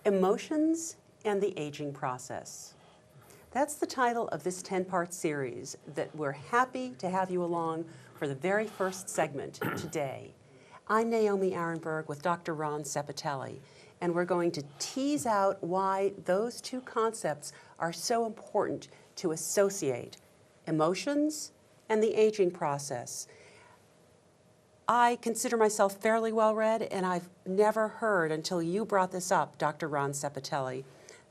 Emotions and the Aging Process. That's the title of this 10-part series that we're happy to have you along for the very first segment today. I'm Naomi Arenberg with Dr. Ron Sepitelli, and we're going to tease out why those two concepts are so important to associate: emotions and the aging process. I consider myself fairly well-read, and I've never heard, until you brought this up, Dr. Ron Sepitelli,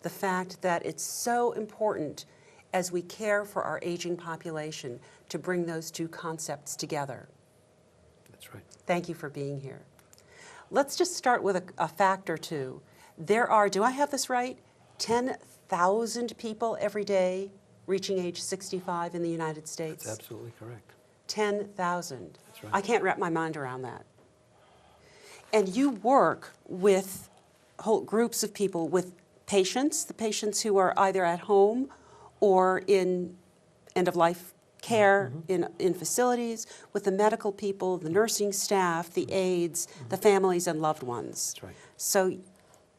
the fact that it's so important as we care for our aging population to bring those two concepts together. That's right. Thank you for being here. Let's just start with a fact or two. There are, do I have this right, 10,000 people every day reaching age 65 in the United States? That's absolutely correct. 10,000. That's right. I can't wrap my mind around that. And you work with whole groups of people, with patients, the patients who are either at home or in end-of-life care, in facilities, with the medical people, the nursing staff, the aides, the families and loved ones. That's right. So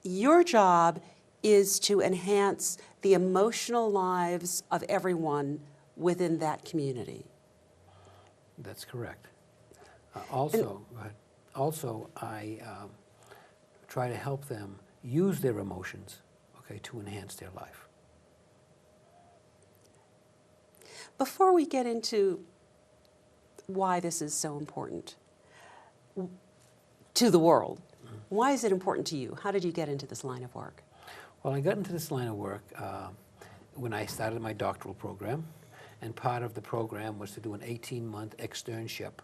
your job is to enhance the emotional lives of everyone within that community. That's correct. Go ahead. Also, I try to help them use their emotions, okay, to enhance their life. Before we get into why this is so important to the world, why is it important to you? How did you get into this line of work? Well, I got into this line of work when I started my doctoral program, and part of the program was to do an 18-month externship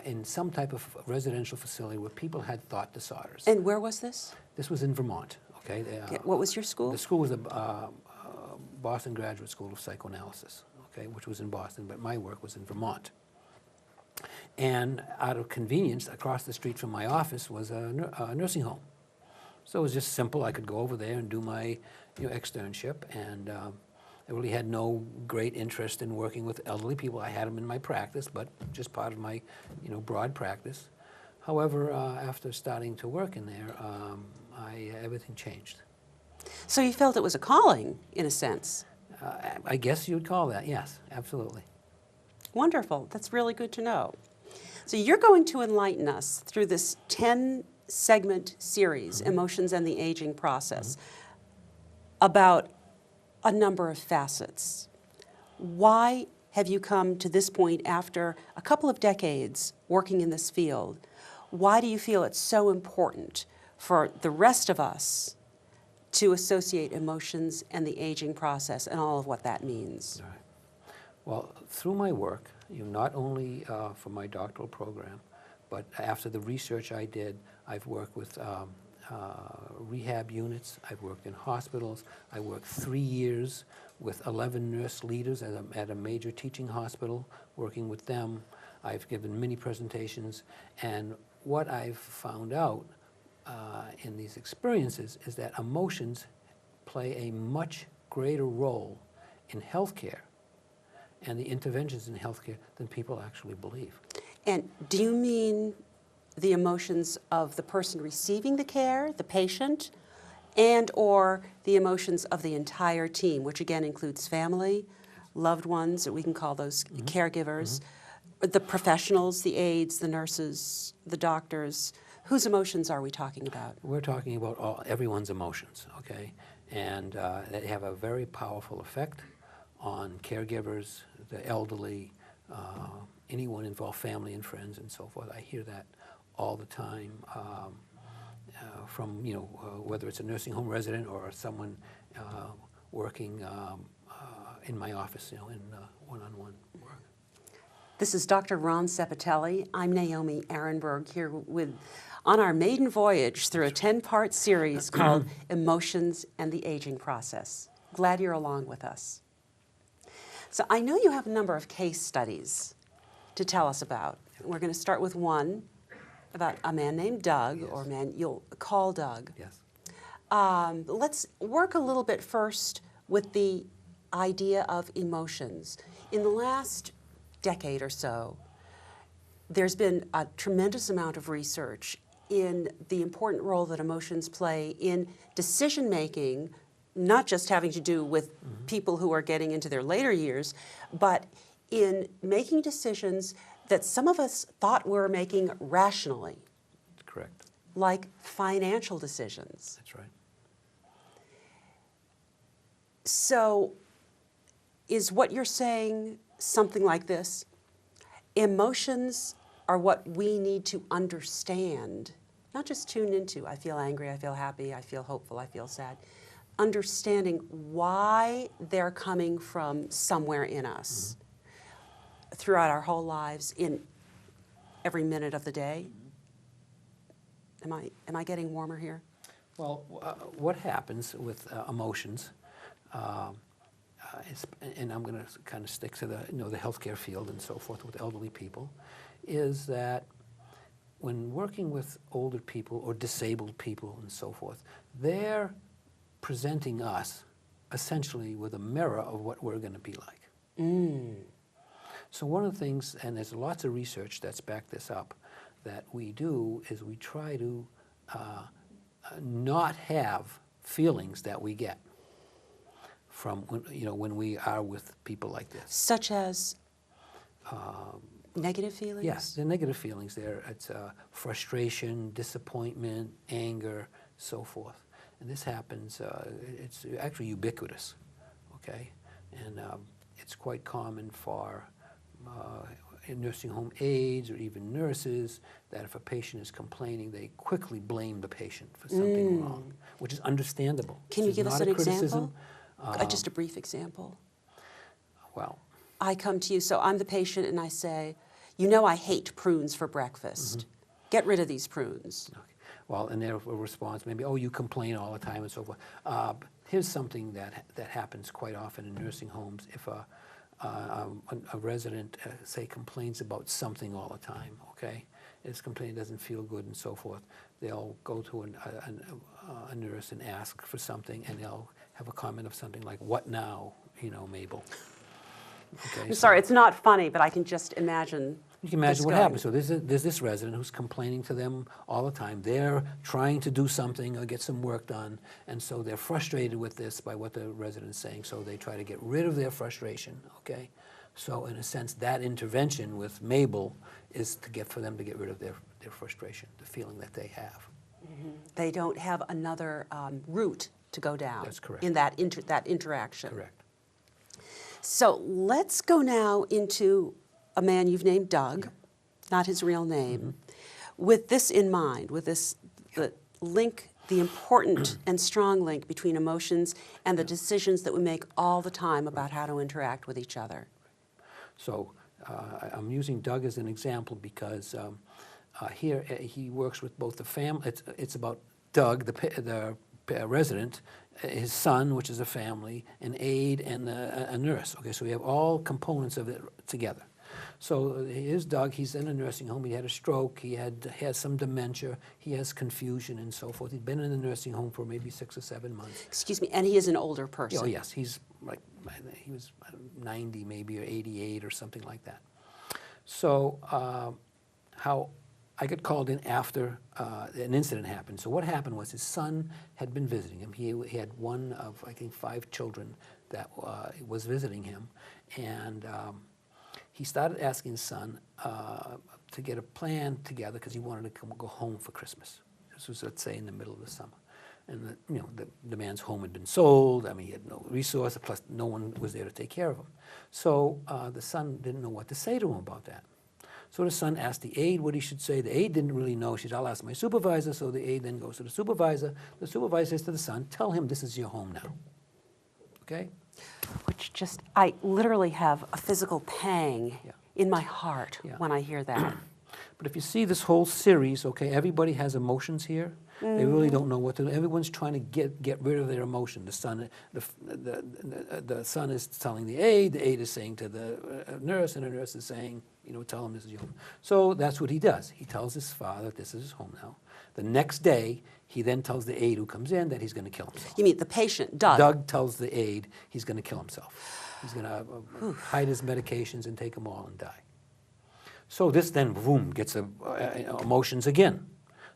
in some type of residential facility where people had thought disorders. And where was this? This was in Vermont, okay? What was your school? The school was the Boston Graduate School of Psychoanalysis, okay, which was in Boston, but my work was in Vermont. And out of convenience, across the street from my office was a nursing home. So it was just simple. I could go over there and do my externship, and I really had no great interest in working with elderly people. I had them in my practice, but just part of my broad practice. However, after starting to work in there, everything changed. So you felt it was a calling, in a sense. I guess you would call that, yes, absolutely. Wonderful. That's really good to know. So you're going to enlighten us through this 10-segment series, Emotions and the Aging Process, about a number of facets. Why have you come to this point after a couple of decades working in this field? Why do you feel it's so important for the rest of us to associate emotions and the aging process and all of what that means? All right. Well, through my work, not only for my doctoral program, but after the research I did, I've worked with rehab units, I've worked in hospitals, I worked 3 years with 11 nurse leaders at a major teaching hospital, working with them. I've given many presentations, and what I've found out in these experiences is that emotions play a much greater role in healthcare and the interventions in healthcare than people actually believe. And do you mean the emotions of the person receiving the care, the patient, and or the emotions of the entire team, which again includes family, loved ones, or we can call those caregivers, the professionals, the aides, the nurses, the doctors? Whose emotions are we talking about? We're talking about everyone's emotions, okay? And they have a very powerful effect on caregivers, the elderly, anyone involved, family and friends and so forth. I hear that all the time from, whether it's a nursing home resident or someone working in my office, in one-on-one work. This is Dr. Ron Sepitelli. I'm Naomi Arenberg here on our maiden voyage through a 10-part series called Emotions and the Aging Process. Glad you're along with us. So I know you have a number of case studies to tell us about. We're going to start with one about a man named Doug, Yes. or a man you'll call Doug. Yes. Let's work a little bit first with the idea of emotions. In the last decade or so, there's been a tremendous amount of research in the important role that emotions play in decision making, not just having to do with people who are getting into their later years, but in making decisions that some of us thought we were making rationally, Correct. like financial decisions. That's right. So, is what you're saying something like this? Emotions are what we need to understand, not just tune into. I feel angry, I feel happy, I feel hopeful, I feel sad. Understanding why they're coming from somewhere in us throughout our whole lives, in every minute of the day. Am I getting warmer here? Well, what happens with emotions, and I'm going to kind of stick to the the healthcare field and so forth with elderly people, is that when working with older people or disabled people and so forth, they're presenting us essentially with a mirror of what we're going to be like. So one of the things, and there's lots of research that's backed this up, that we do is we try to not have feelings that we get from when we are with people like this. Such as negative feelings? Yes, the negative feelings there. It's frustration, disappointment, anger, so forth. And this happens, it's actually ubiquitous, okay? And it's quite common for in nursing home aides or even nurses, that if a patient is complaining, they quickly blame the patient for something wrong, which is understandable. Can you This is give us not an a criticism. example? Just a brief example. Well, I come to you, so I'm the patient, and I say, you know I hate prunes for breakfast. Get rid of these prunes. okay. Well, and their response may be, oh, you complain all the time and so forth. Here's something that happens quite often in nursing homes. If a resident, say, complains about something all the time, okay? His complaint doesn't feel good and so forth. They'll go to a nurse and ask for something, and they'll have a comment of something like, what now, Mabel? Okay, I'm sorry, it's not funny, but I can just imagine. you can imagine this what going. happens. So there's this resident who's complaining to them all the time. They're trying to do something or get some work done, and so they're frustrated with this by what the resident's saying, so they try to get rid of their frustration, okay? So in a sense, that intervention with Mabel is for them to get rid of their frustration, the feeling that they have. They don't have another route to go down. That's correct. In that interaction. Correct. So let's go now into a man you've named Doug, not his real name, with this in mind, with this the link, the important and strong link between emotions and the decisions that we make all the time about how to interact with each other. So I'm using Doug as an example because here he works with both the family. It's about Doug, the resident, his son, which is a family, an aide, and a nurse. Okay, so we have all components of it together. So here's Doug. He's in a nursing home. He had a stroke. He had some dementia. He has confusion and so forth. He'd been in the nursing home for maybe 6 or 7 months. Excuse me, and he is an older person. Oh yes, he was 90 maybe, or 88 or something like that. So how I got called in after an incident happened. So what happened was his son had been visiting him. He had one of, I think, 5 children that was visiting him. And he started asking his son to get a plan together because he wanted to go home for Christmas. This was, let's say, in the middle of the summer. And the man's home had been sold. I mean, he had no resource, plus no one was there to take care of him. So the son didn't know what to say to him about that. So the son asked the aide what he should say. The aide didn't really know. She said, I'll ask my supervisor. So the aide then goes to the supervisor. The supervisor says to the son, tell him this is your home now. Okay? Which just, I literally have a physical pang Yeah. in my heart Yeah. when I hear that. But if you see this whole series, okay, everybody has emotions here. They really don't know what to do. Everyone's trying to get rid of their emotion. The son is telling the aide is saying to the nurse, and the nurse is saying, tell him this is your home. So that's what he does. He tells his father this is his home now. The next day, he then tells the aide who comes in that he's going to kill himself. You mean the patient, Doug? Doug tells the aide he's going to kill himself. He's going to hide his medications and take them all and die. So this then, boom, gets emotions again.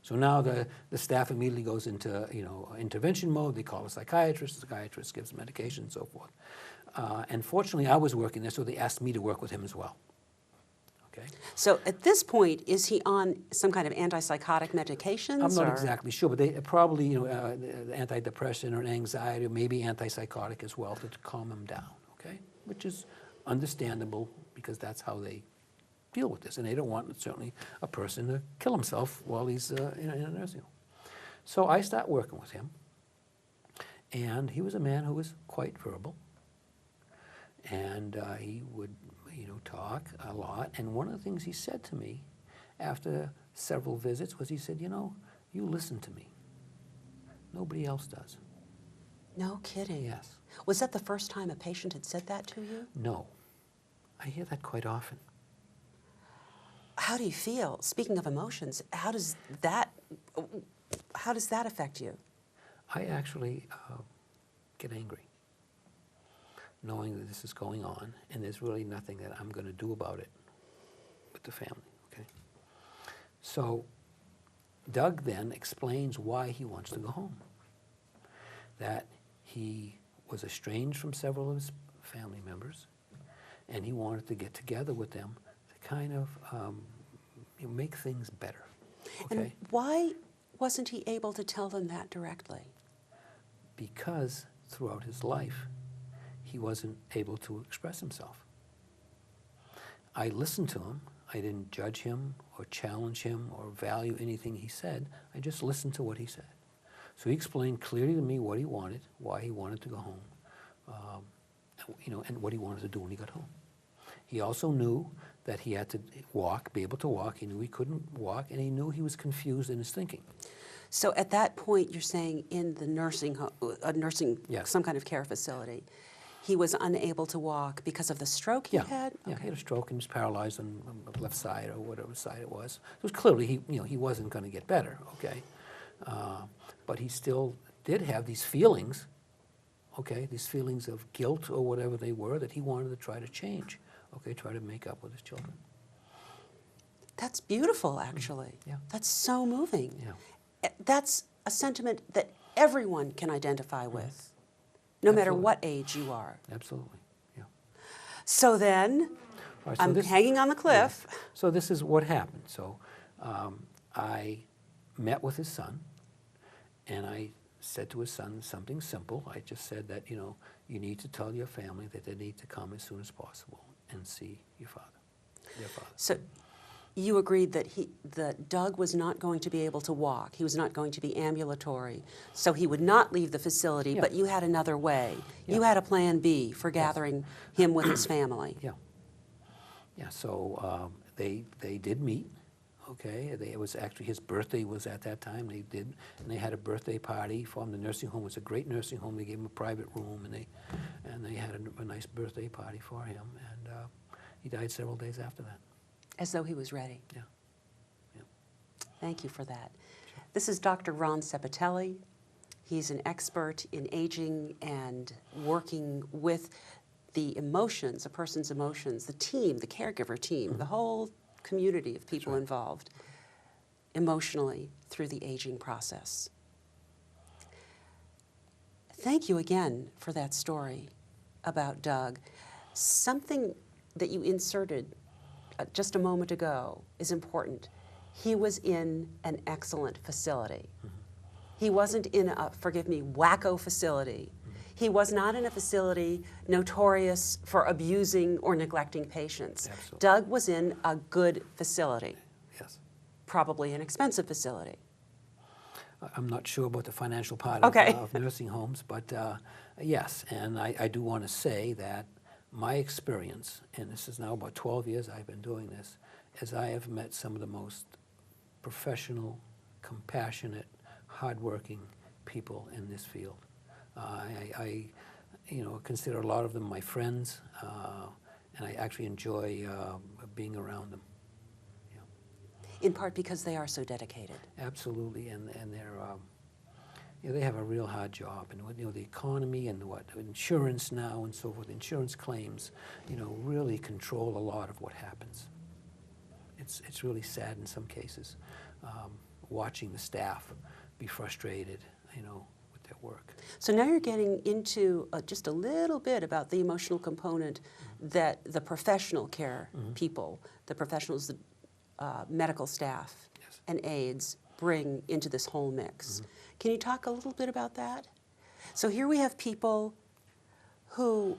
So now the staff immediately goes into intervention mode. They call a psychiatrist. The psychiatrist gives medication and so forth. And fortunately, I was working there, so they asked me to work with him as well. Okay. So at this point, is he on some kind of antipsychotic medications? I'm not exactly sure, but they probably antidepressant or anxiety, or maybe antipsychotic as well to calm him down. Okay, which is understandable because that's how they deal with this, and they don't want certainly a person to kill himself while he's in a nursing home. So I start working with him, and he was a man who was quite verbal, and he would talk a lot. And one of the things he said to me after several visits was he said, you listen to me. Nobody else does. No kidding. Yes. Was that the first time a patient had said that to you? No. I hear that quite often. How do you feel? Speaking of emotions, how does that affect you? I actually get angry, knowing that this is going on, and there's really nothing that I'm going to do about it with the family. Okay. So Doug then explains why he wants to go home. That he was estranged from several of his family members, and he wanted to get together with them to kind of make things better. Okay? And why wasn't he able to tell them that directly? Because throughout his life, he wasn't able to express himself. I listened to him. I didn't judge him or challenge him or value anything he said. I just listened to what he said. So he explained clearly to me what he wanted, why he wanted to go home, and what he wanted to do when he got home. He also knew that he had to walk, be able to walk. He knew he couldn't walk, and he knew he was confused in his thinking. So at that point, you're saying in the nursing home, Yes. some kind of care facility, he was unable to walk because of the stroke he had? Yeah, Okay. he had a stroke and was paralyzed on the left side or whatever side it was. It was clearly he wasn't going to get better, okay? But he still did have these feelings, okay, these feelings of guilt or whatever they were that he wanted to try to change, okay, try to make up with his children. That's beautiful, actually. Yeah. That's so moving. Yeah. That's a sentiment that everyone can identify with, no matter Absolutely. what age you are. Absolutely, yeah. So then, All right, so I'm this- hanging on the cliff. Yeah. So this is what happened. So I met with his son, and I said to his son something simple. I just said that, you need to tell your family that they need to come as soon as possible and see your father, their father. So you agreed that Doug was not going to be able to walk. He was not going to be ambulatory. So he would not leave the facility, Yeah. but you had another way. Yeah. You had a plan B for gathering him with his family. Yeah. Yeah, so they did meet, okay? It was actually, his birthday was at that time. They did, and they had a birthday party for him. The nursing home was a great nursing home. They gave him a private room, and they had a nice birthday party for him. And he died several days after that. As though he was ready. Yeah. Yeah. Thank you for that. This is Dr. Ron Sepitelli. He's an expert in aging and working with the emotions, a person's emotions, the team, the caregiver team, the whole community of people involved emotionally through the aging process. Thank you again for that story about Doug. Something that you inserted just a moment ago is important. He was in an excellent facility. He wasn't in a, forgive me, wacko facility. He was not in a facility notorious for abusing or neglecting patients. Absolutely. Doug was in a good facility, Yes. probably an expensive facility. I'm not sure about the financial part Okay. of nursing homes, but yes, and I do want to say that my experience, and this is now about 12 years I've been doing this, is I have met some of the most professional, compassionate, hardworking people in this field. I consider a lot of them my friends, and I actually enjoy being around them. In part because they are so dedicated. Absolutely, and they're they have a real hard job, and the economy and insurance now and so forth, insurance claims, really control a lot of what happens. It's really sad in some cases, watching the staff be frustrated, with their work. So now you're getting into just a little bit about the emotional component that the professional care people, the professionals, the medical staff Yes. and aides bring into this whole mix. Can you talk a little bit about that? So here we have people who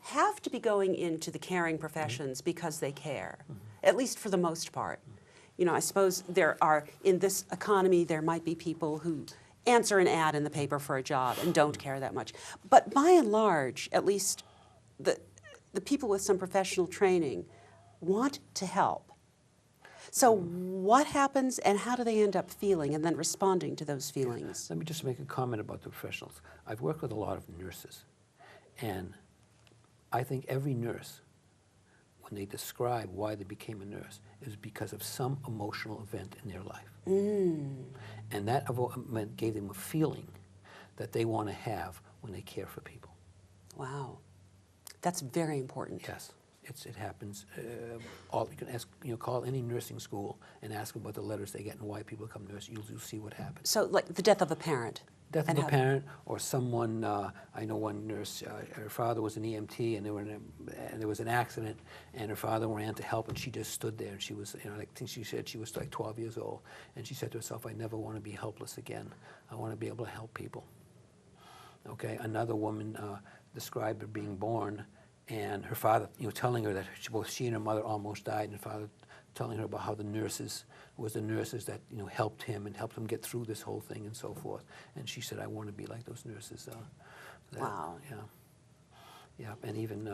have to be going into the caring professions because they care, at least for the most part. I suppose there are, in this economy, there might be people who answer an ad in the paper for a job and don't care that much. But by and large, at least the people with some professional training want to help. So what happens and how do they end up feeling and then responding to those feelings? Let me just make a comment about the professionals. I've worked with a lot of nurses, and I think every nurse, when they describe why they became a nurse, is because of some emotional event in their life. And that event gave them a feeling that they want to have when they care for people. Wow. That's very important. Yes. It happens. You can ask, call any nursing school and ask them about the letters they get and why people become nurses. You'll see what happens. So like the death of a parent. Death of a parent, or someone. I know one nurse. Her father was an EMT, and there was an accident, and her father ran to help, and she just stood there. And she was, I think she said she was like 12 years old, and she said to herself, "I never want to be helpless again. I want to be able to help people." Okay. Another woman described her being born. And her father, telling her that both she and her mother almost died, and her father telling her about how the nurses that helped him and helped him get through this whole thing and so forth. And she said, "I want to be like those nurses." Wow. Yeah. Yeah. And even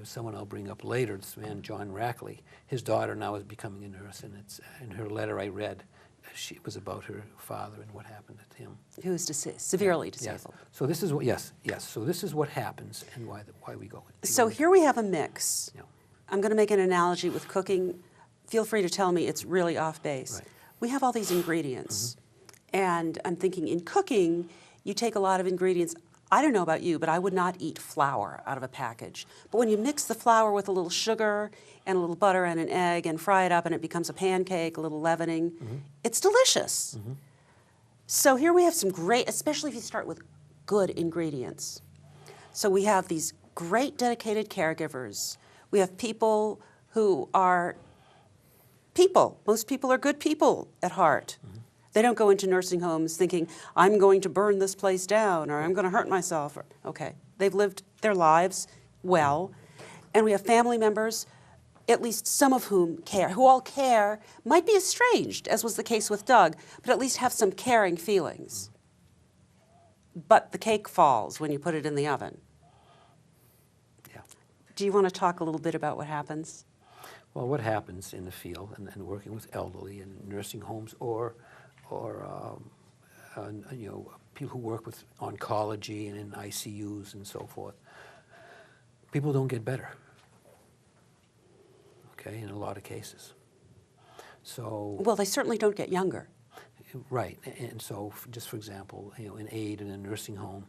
someone I'll bring up later, this man John Rackley, his daughter now is becoming a nurse, and it's in her letter I read. It was about her father and what happened to him. Who is severely disabled. Yes. So this is what So this is what happens and why we go. So here we have a mix. Yeah. I'm going to make an analogy with cooking. Feel free to tell me it's really off base. Right. We have all these ingredients. And I'm thinking in cooking, you take a lot of ingredients. I don't know about you, but I would not eat flour out of a package. But when you mix the flour with a little sugar and a little butter and an egg and fry it up and it becomes a pancake, a little leavening, it's delicious. So here we have some great, especially if you start with good ingredients. So we have these great dedicated caregivers. We have people who are people. Most people are good people at heart. They don't go into nursing homes thinking, I'm going to burn this place down or I'm going to hurt myself. Okay, they've lived their lives well. And we have family members, at least some of whom care, who all care, might be estranged, as was the case with Doug, but at least have some caring feelings. But the cake falls when you put it in the oven. Yeah. Do you want to talk a little bit about what happens? Well, what happens in the field and working with elderly in nursing homes or people who work with oncology and in ICUs and so forth, people don't get better, okay, in a lot of cases. So, Well, they certainly don't get younger. right, and so just for example, an aide in a nursing home,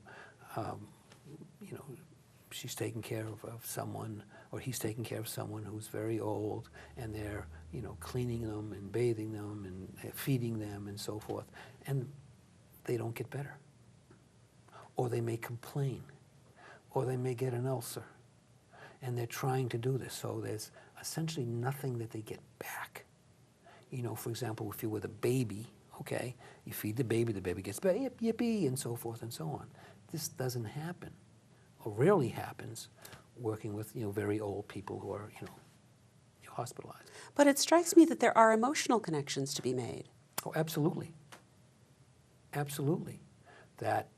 she's taking care of someone, or he's taking care of someone who's very old, and they're cleaning them and bathing them and feeding them and so forth, and they don't get better, or they may complain, or they may get an ulcer, and they're trying to do this, so there's essentially nothing that they get back. For example, if you're with a baby, okay, you feed the baby gets better, yip, yippee, and so forth and so on. This doesn't happen, or rarely happens, working with very old people who are hospitalized. But it strikes me that there are emotional connections to be made. Oh, absolutely, absolutely. That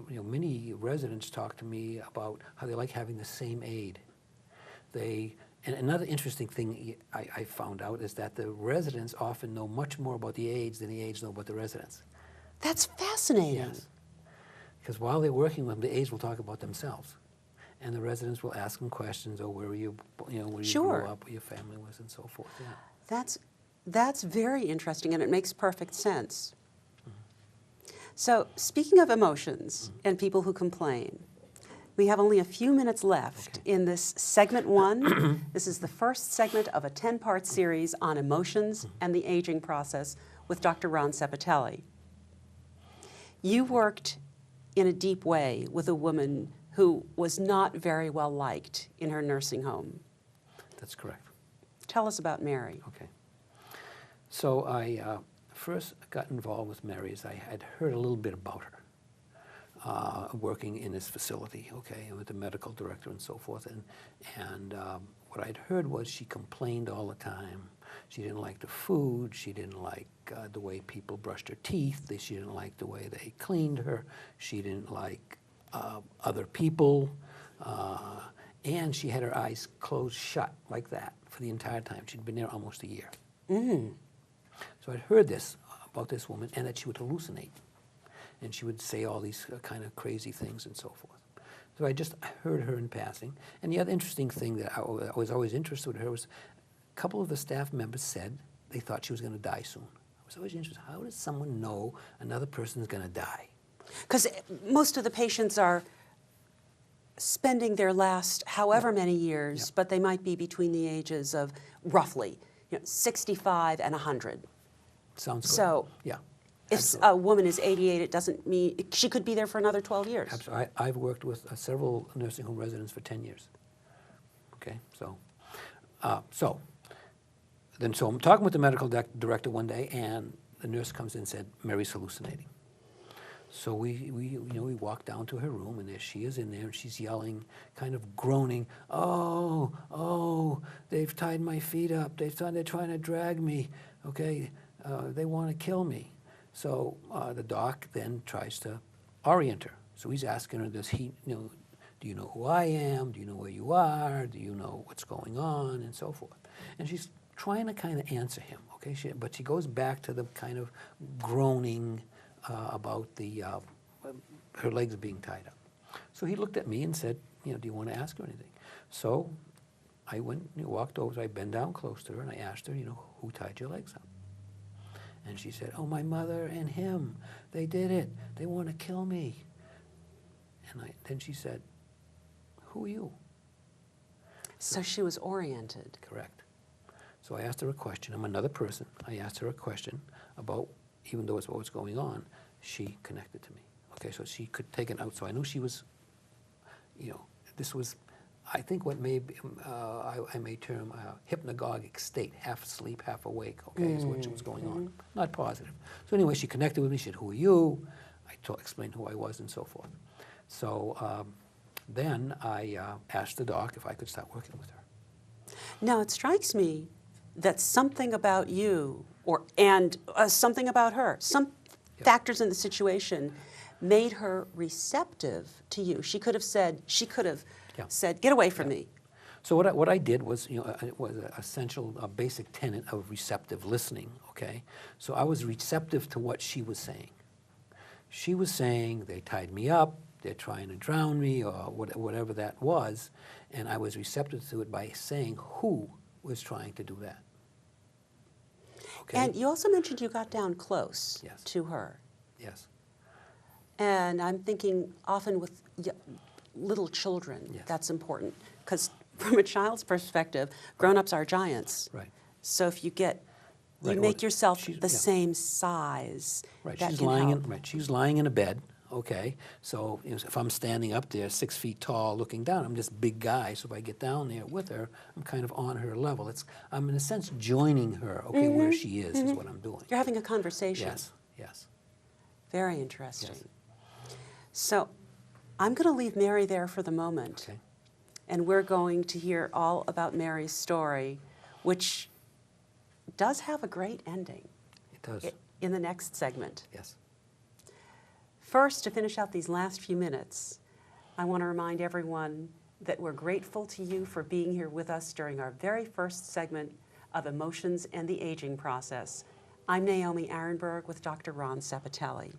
many residents talk to me about how they like having the same aide. They And another interesting thing I found out is that the residents often know much more about the aides than the aides know about the residents. That's fascinating. Yes. Because while they're working with them, the aides will talk about themselves. And the residents will ask them questions, or where were you, where you Sure. grew up, where your family was, and so forth. Yeah. That's very interesting, and it makes perfect sense. So, speaking of emotions and people who complain, we have only a few minutes left in this segment 1. This is the first segment of a 10-part series on emotions and the aging process with Dr. Ron Sepitelli. You worked in a deep way with a woman who was not very well liked in her nursing home. That's correct. Tell us about Mary. Okay. So I first got involved with Mary as I had heard a little bit about her, working in this facility, okay, with the medical director and so forth. And what I'd heard was she complained all the time. She didn't like the food. She didn't like the way people brushed her teeth. She didn't like the way they cleaned her. She didn't like other people. And she had her eyes closed shut like that for the entire time. She'd been there almost a year. So I'd heard this about this woman, and that she would hallucinate. And she would say all these kind of crazy things and so forth. So I just heard her in passing. And the other interesting thing that I was always interested in her was a couple of the staff members said they thought she was going to die soon. I was always interested, how does someone know another person is going to die? Because most of the patients are spending their last however many years, but they might be between the ages of roughly 65 and 100. Sounds good. So yeah. if Absolutely. a woman is 88, it doesn't mean she could be there for another 12 years. Absolutely. I've worked with several nursing home residents for 10 years. Okay, so I'm talking with the medical director one day, and the nurse comes in and said, Mary's hallucinating. So we walk down to her room, and there she is in there, and she's yelling, kind of groaning, oh, they've tied my feet up. They're trying to drag me. Okay, they want to kill me. So the doc then tries to orient her. So he's asking her, do you know who I am? Do you know where you are? Do you know what's going on? And so forth. And she's trying to kind of answer him, okay? But she goes back to the kind of groaning about her legs being tied up. So he looked at me and said, do you want to ask her anything? So I went, walked over, I bent down close to her, and I asked her, who tied your legs up? And she said, oh, my mother and him. They did it. They want to kill me. And then she said, who are you? So she was oriented. Correct. So I asked her a question. I'm another person. I asked her a question about, even though it's what was going on, she connected to me. Okay, so she could take it out. So I knew she was, this was, I think what may be, I may term a hypnagogic state, half asleep, half awake, okay, is what was going on. Not positive. So anyway, she connected with me. She said, who are you? I explained who I was and so forth. So then I asked the doc if I could start working with her. Now, it strikes me that something about you, and something about her, some factors in the situation made her receptive to you. She could have said, said, get away from me. So what I did was, it was an essential, basic tenet of receptive listening, okay? So I was receptive to what she was saying. She was saying, they tied me up, they're trying to drown me, or whatever that was, and I was receptive to it by saying who was trying to do that. Okay? And you also mentioned you got down close to her. Yes. And I'm thinking often with little children, that's important. Because from a child's perspective, grown-ups are giants. Right. So if you make yourself the same size, right. that She's can lying help. she's lying in a bed, okay? So if I'm standing up there 6 feet tall looking down, I'm just a big guy, so if I get down there with her, I'm kind of on her level. I'm in a sense joining her, okay, where she is what I'm doing. You're having a conversation. Yes. Very interesting. Yes. So I'm going to leave Mary there for the moment. Okay. And we're going to hear all about Mary's story, which does have a great ending. It does. In the next segment. Yes. First, to finish out these last few minutes, I want to remind everyone that we're grateful to you for being here with us during our very first segment of Emotions and the Aging Process. I'm Naomi Arenberg with Dr. Ron Sepitelli.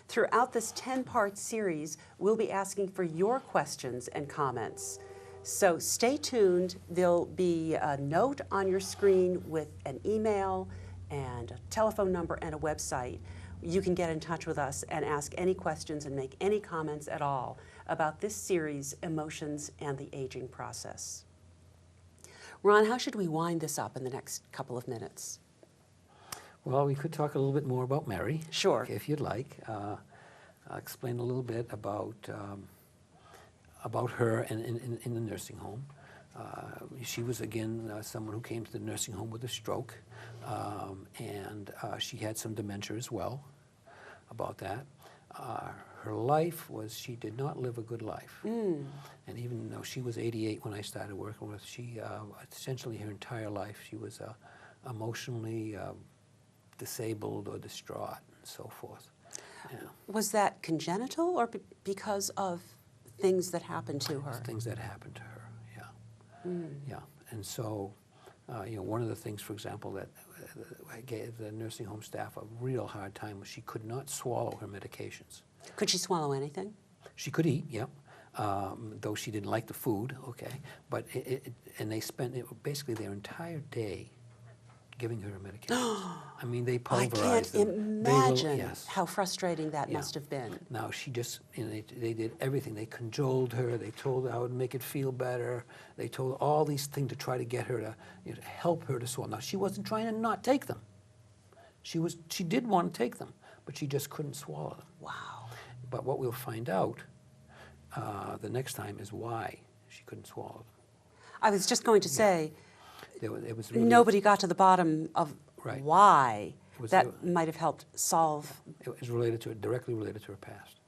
Throughout this 10-part series, we'll be asking for your questions and comments. So stay tuned. There'll be a note on your screen with an email and a telephone number and a website. You can get in touch with us and ask any questions and make any comments at all about this series, Emotions and the Aging Process. Ron, how should we wind this up in the next couple of minutes? Well, we could talk a little bit more about Mary. Sure. If you'd like. I'll explain a little bit about her in the nursing home. She was, again, someone who came to the nursing home with a stroke, and she had some dementia as well about that. Her life was, she did not live a good life. And even though she was 88 when I started working with, she, essentially her entire life, she was emotionally disabled or distraught and so forth. Yeah. Was that congenital or because of things that happened to her? Things that happened to her, yeah. Yeah, and so, one of the things, for example, that I gave the nursing home staff a real hard time was she could not swallow her medications. Could she swallow anything? She could eat, yeah, though she didn't like the food, okay, but and they spent basically their entire day giving her medications. I mean, they I pulverized can't them. imagine Yes. how frustrating that Yeah. must have been. Now, she just, they did everything. They cajoled her. They told her how it would make it feel better. They told all these things to try to get her to help her to swallow. Now, she wasn't trying to not take them. She did want to take them, but she just couldn't swallow them. Wow. But what we'll find out the next time is why she couldn't swallow them. I was just going to say, It was really, nobody got to the bottom of Right. why was- that might have helped solve. it was directly related to her past.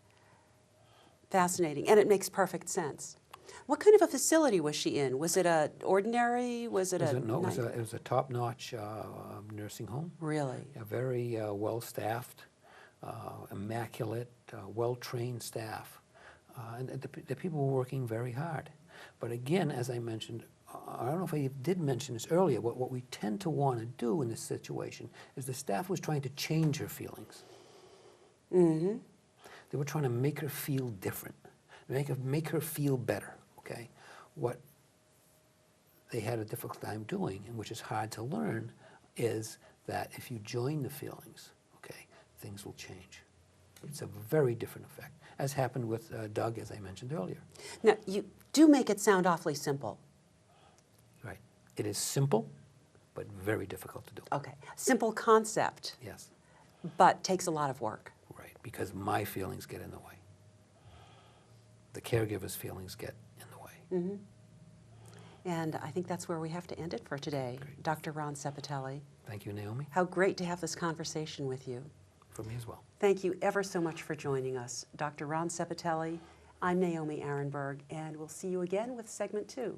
Fascinating, and it makes perfect sense. What kind of a facility was she in? Was it a ordinary? Was it a No, night- it was a top-notch nursing home. Really? A very well-staffed, immaculate, well-trained staff. And the people were working very hard. But again, as I mentioned, I don't know if I did mention this earlier, what we tend to want to do in this situation is the staff was trying to change her feelings. Mm-hmm. They were trying to make her feel different, make her feel better, okay? What they had a difficult time doing, and which is hard to learn, is that if you join the feelings, okay, things will change. It's a very different effect, as happened with Doug, as I mentioned earlier. Now, you do make it sound awfully simple. Right. It is simple, but very difficult to do. Okay. Simple concept, Yes, but takes a lot of work. right, because my feelings get in the way. The caregiver's feelings get in the way. Mm-hmm. And I think that's where we have to end it for today. Great. Dr. Ron Sepitelli, Thank you, Naomi, how great to have this conversation with you. for me as well. Thank you ever so much for joining us. Dr. Ron Sepitelli, I'm Naomi Arenberg, and we'll see you again with segment 2.